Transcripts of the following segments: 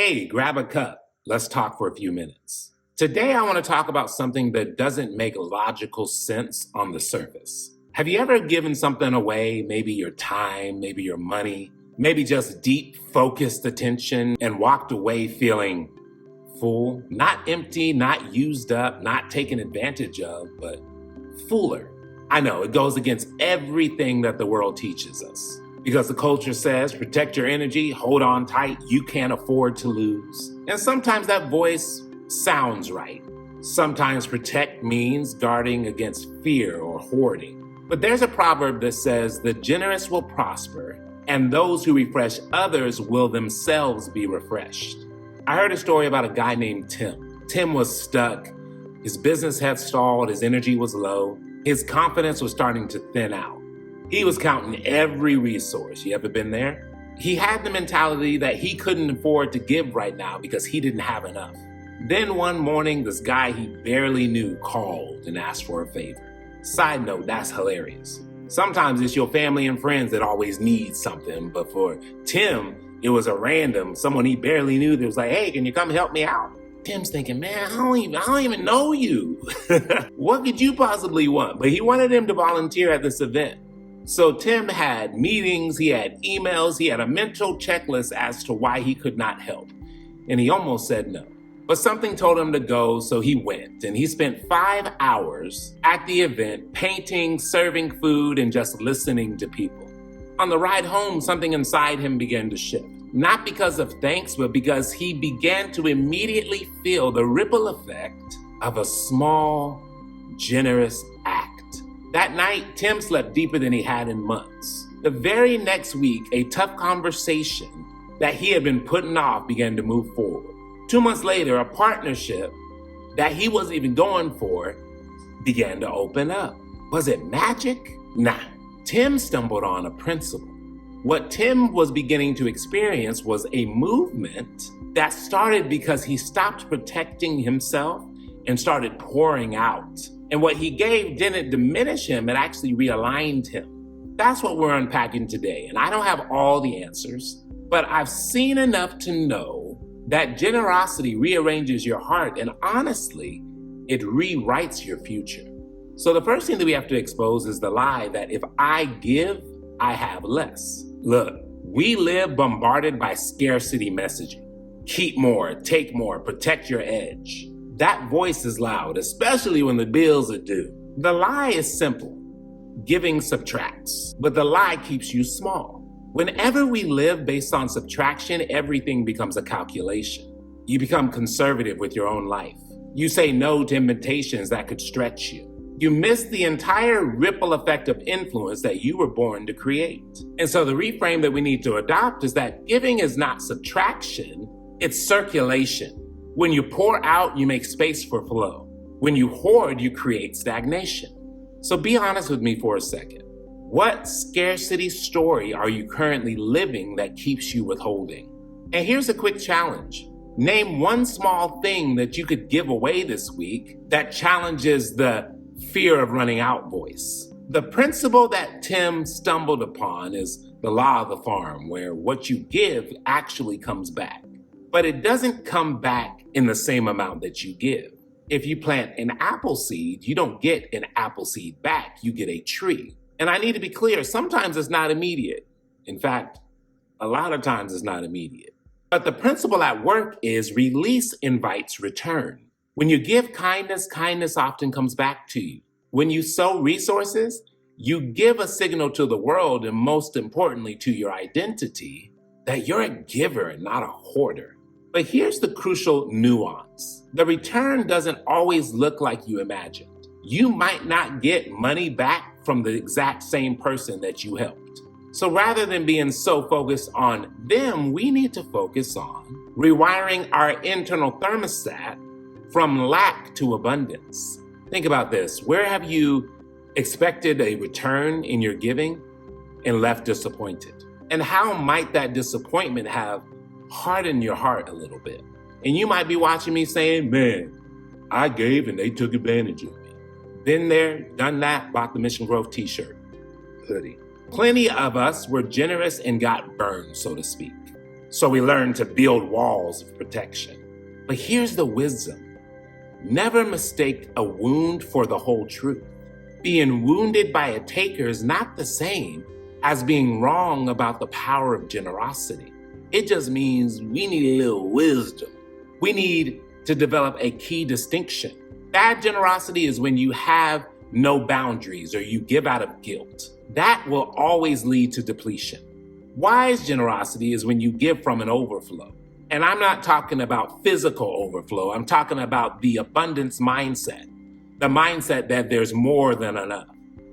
Hey, grab a cup. Let's talk for a few minutes. Today, I want to talk about something that doesn't make logical sense on the surface. Have you ever given something away, maybe your time, maybe your money, maybe just deep, focused attention, and walked away feeling full? Not empty, not used up, not taken advantage of, but fuller. I know it goes against everything that the world teaches us. Because the culture says, protect your energy, hold on tight, you can't afford to lose. And sometimes that voice sounds right. Sometimes protect means guarding against fear or hoarding. But there's a proverb that says, the generous will prosper, and those who refresh others will themselves be refreshed. I heard a story about a guy named Tim. Tim was stuck. His business had stalled, his energy was low, his confidence was starting to thin out. He was counting every resource. You ever been there? He had the mentality that he couldn't afford to give right now because he didn't have enough. Then one morning, this guy he barely knew called and asked for a favor. Side note, that's hilarious. Sometimes it's your family and friends that always need something, but for Tim, it was a random, someone he barely knew that was like, hey, can you come help me out? Tim's thinking, man, I don't even know you. What could you possibly want? But he wanted him to volunteer at this event. So Tim had meetings, he had emails, he had a mental checklist as to why he could not help. And he almost said no. But something told him to go, so he went. And he spent 5 hours at the event, painting, serving food, and just listening to people. On the ride home, something inside him began to shift. Not because of thanks, but because he began to immediately feel the ripple effect of a small, generous act. That night, Tim slept deeper than he had in months. The very next week, a tough conversation that he had been putting off began to move forward. 2 months later, a partnership that he wasn't even going for began to open up. Was it magic? Nah. Tim stumbled on a principle. What Tim was beginning to experience was a movement that started because he stopped protecting himself and started pouring out. And what he gave didn't diminish him, it actually realigned him. That's what we're unpacking today. And I don't have all the answers, but I've seen enough to know that generosity rearranges your heart, and honestly, it rewrites your future. So the first thing that we have to expose is the lie that if I give, I have less. Look, we live bombarded by scarcity messaging. Keep more, take more, protect your edge. That voice is loud, especially when the bills are due. The lie is simple. Giving subtracts, but the lie keeps you small. Whenever we live based on subtraction, everything becomes a calculation. You become conservative with your own life. You say no to invitations that could stretch you. You miss the entire ripple effect of influence that you were born to create. And so the reframe that we need to adopt is that giving is not subtraction, it's circulation. When you pour out, you make space for flow. When you hoard, you create stagnation. So be honest with me for a second. What scarcity story are you currently living that keeps you withholding? And here's a quick challenge. Name one small thing that you could give away this week that challenges the fear of running out voice. The principle that Tim stumbled upon is the law of the farm, where what you give actually comes back. But it doesn't come back in the same amount that you give. If you plant an apple seed, you don't get an apple seed back, you get a tree. And I need to be clear, sometimes it's not immediate. In fact, a lot of times it's not immediate. But the principle at work is release invites return. When you give kindness, kindness often comes back to you. When you sow resources, you give a signal to the world, and most importantly to your identity, that you're a giver and not a hoarder. But here's the crucial nuance. The return doesn't always look like you imagined. You might not get money back from the exact same person that you helped. So rather than being so focused on them, we need to focus on rewiring our internal thermostat from lack to abundance. Think about this. Where have you expected a return in your giving and left disappointed? And how might that disappointment have hardened your heart a little bit? And you might be watching me saying, man, I gave and they took advantage of me. Been there, done that, bought the Mission Growth t-shirt, hoodie. Plenty of us were generous and got burned, so to speak. So we learn to build walls of protection. But here's the wisdom. Never mistake a wound for the whole truth. Being wounded by a taker is not the same as being wrong about the power of generosity. It just means we need a little wisdom. We need to develop a key distinction. Bad generosity is when you have no boundaries or you give out of guilt. That will always lead to depletion. Wise generosity is when you give from an overflow. And I'm not talking about physical overflow. I'm talking about the abundance mindset, the mindset that there's more than enough.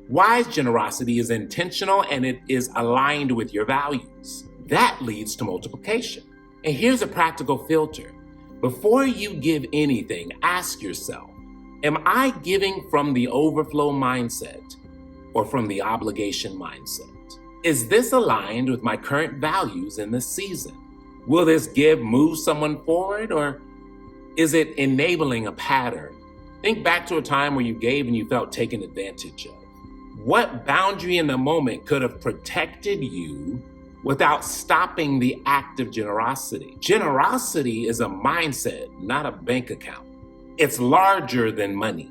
Wise generosity is intentional and it is aligned with your values. That leads to multiplication. And here's a practical filter. Before you give anything, ask yourself, am I giving from the overflow mindset or from the obligation mindset? Is this aligned with my current values in this season? Will this give move someone forward, or is it enabling a pattern? Think back to a time where you gave and you felt taken advantage of. What boundary in the moment could have protected you without stopping the act of generosity? Generosity is a mindset, not a bank account. It's larger than money.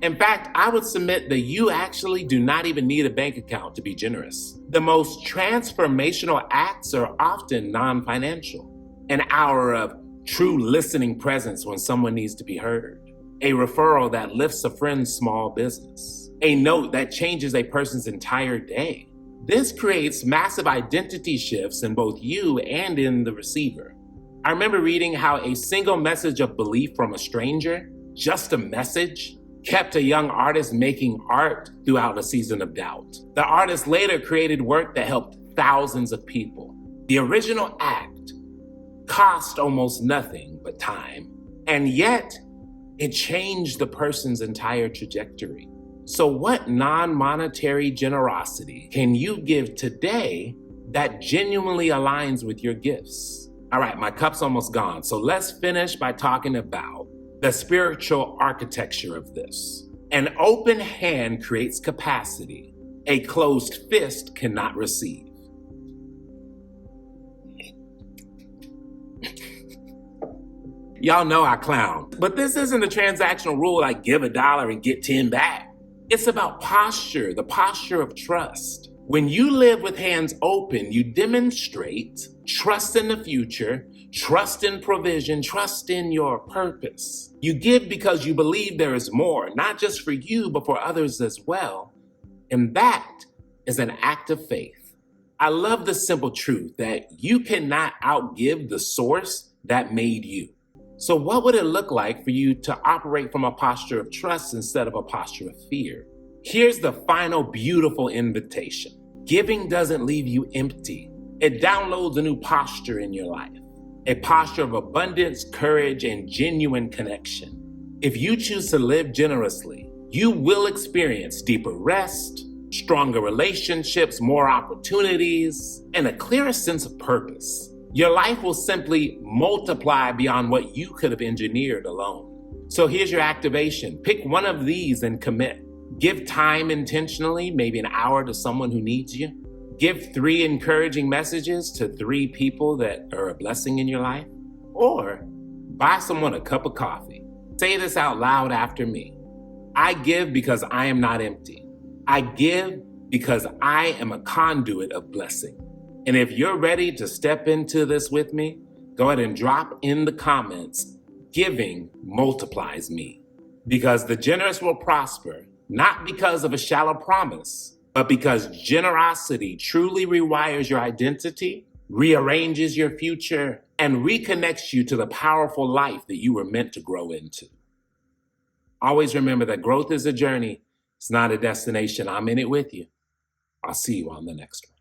In fact, I would submit that you actually do not even need a bank account to be generous. The most transformational acts are often non-financial. An hour of true listening presence when someone needs to be heard. A referral that lifts a friend's small business. A note that changes a person's entire day. This creates massive identity shifts in both you and in the receiver. I remember reading how a single message of belief from a stranger, just a message, kept a young artist making art throughout a season of doubt. The artist later created work that helped thousands of people. The original act cost almost nothing but time, and yet it changed the person's entire trajectory. So what non-monetary generosity can you give today that genuinely aligns with your gifts? All right, my cup's almost gone, so let's finish by talking about the spiritual architecture of this. An open hand creates capacity. A closed fist cannot receive. Y'all know I clown, but this isn't a transactional rule like give $1 and get 10 back. It's about posture, the posture of trust. When you live with hands open, you demonstrate trust in the future, trust in provision, trust in your purpose. You give because you believe there is more, not just for you, but for others as well. And that is an act of faith. I love the simple truth that you cannot outgive the source that made you. So what would it look like for you to operate from a posture of trust instead of a posture of fear? Here's the final beautiful invitation. Giving doesn't leave you empty. It downloads a new posture in your life. A posture of abundance, courage, and genuine connection. If you choose to live generously, you will experience deeper rest, stronger relationships, more opportunities, and a clearer sense of purpose. Your life will simply multiply beyond what you could have engineered alone. So here's your activation. Pick one of these and commit. Give time intentionally, maybe an hour to someone who needs you. Give 3 encouraging messages to 3 people that are a blessing in your life. Or buy someone a cup of coffee. Say this out loud after me. I give because I am not empty. I give because I am a conduit of blessing. And if you're ready to step into this with me, go ahead and drop in the comments, giving multiplies me. Because the generous will prosper, not because of a shallow promise, but because generosity truly rewires your identity, rearranges your future, and reconnects you to the powerful life that you were meant to grow into. Always remember that growth is a journey. It's not a destination. I'm in it with you. I'll see you on the next one.